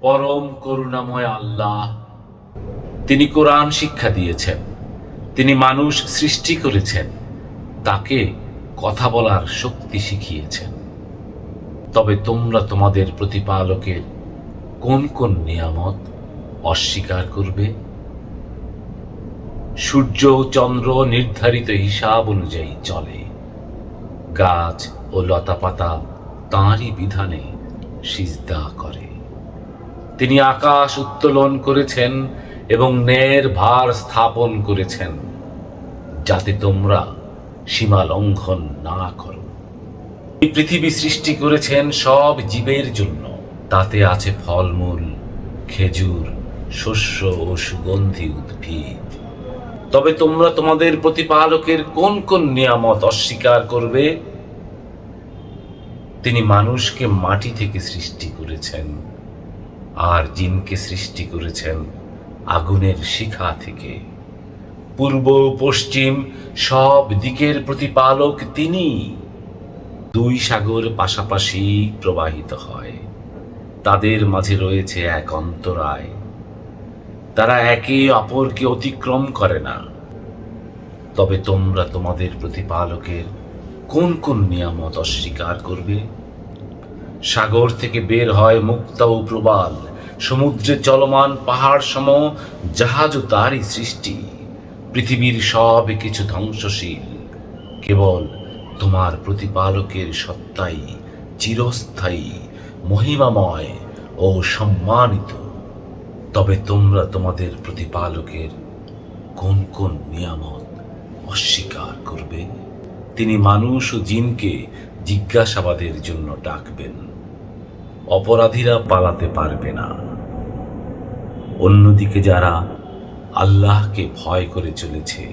পরম করুণাময় আল্লাহ, তিনি কোরআন শিক্ষা দিয়েছেন, তিনি মানুষ সৃষ্টি করেছেন, তাকে কথা বলার শক্তি শিখিয়েছেন। তবে তোমরা তোমাদের প্রতিপালকের কোন কোন নিয়ামত অস্বীকার করবে? সূর্য ও চন্দ্র নির্ধারিত হিসাব অনুযায়ী চলে, গাছ ও লতাপাতা তাঁরই বিধানে সিজদা করে। তিনি আকাশ উত্তোলন করেছেন এবং ন্যায়ের ভার স্থাপন করেছেন, যাতে তোমরা সীমা লঙ্ঘন না করো। এই পৃথিবী সৃষ্টি করেছেন সব জীবের জন্য, তাতে আছে ফলমূল, খেজুর, শস্য ও সুগন্ধি উদ্ভিদ। তবে তোমরা তোমাদের প্রতিপালকের কোন কোন নিয়ামত অস্বীকার করবে? তিনি মানুষকে মাটি থেকে সৃষ্টি করেছেন, আর জিনকে সৃষ্টি করেছেন আগুনের শিখা থেকে। পূর্ব পশ্চিম সব দিকের প্রতিপালক তিনি। দুই সাগর পাশাপাশি প্রবাহিত হয়, তাদের মাঝে রয়েছে এক অন্তরায়, তারা একে অপরকে অতিক্রম করে না। তবে তোমরা তোমাদের প্রতিপালকের কোন কোন নিয়ামত অস্বীকার করবে? সাগর থেকে বের হয় মুক্তা ও প্রবাল, সমুদ্রে চলমান পাহাড় সম জাহাজও তারই সৃষ্টি। পৃথিবীর সব কিছু ধ্বংসশীল, কেবল তোমার প্রতিপালকের সত্তাই চিরস্থায়ী, মহিমাময় ও সম্মানিত। তবে তোমরা তোমাদের প্রতিপালকের কোন কোন নিয়ামত অস্বীকার করবে? তিনি মানুষ ও জিনকে জিজ্ঞাসাবাদের জন্য ডাকবেন, অপরাধীরা পালাতে পারবে না। অন্যদিকে যারা আল্লাহকে ভয় করে চলেছে,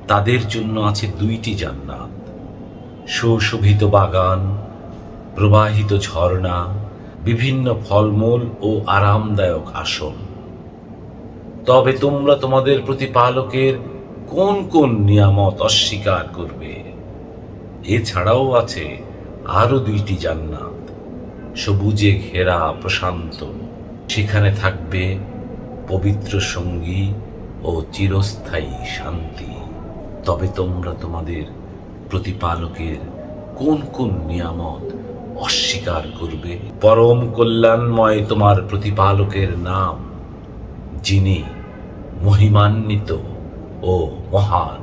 তাদের জন্য আছে দুইটি জান্নাত, সুশোভিত বাগান, প্রবাহিত ঝর্ণা, বিভিন্ন ফলমূল ও আরামদায়ক আসন। তবে তোমরা তোমাদের প্রতিপালকের কোন কোন নিয়ামত অস্বীকার করবে? এছাড়াও আছে আরো দুইটি জান্নাত, সবুজে ঘেরা, প্রশান্ত। সেখানে থাকবে পবিত্র সঙ্গী ও চিরস্থায়ী শান্তি। তবে তোমরা তোমাদের প্রতিপালকের কোন কোন নিয়ামত অস্বীকার করবে? পরম কল্যাণময় তোমার প্রতিপালকের নাম, যিনি মহিমান্বিত ও মহান।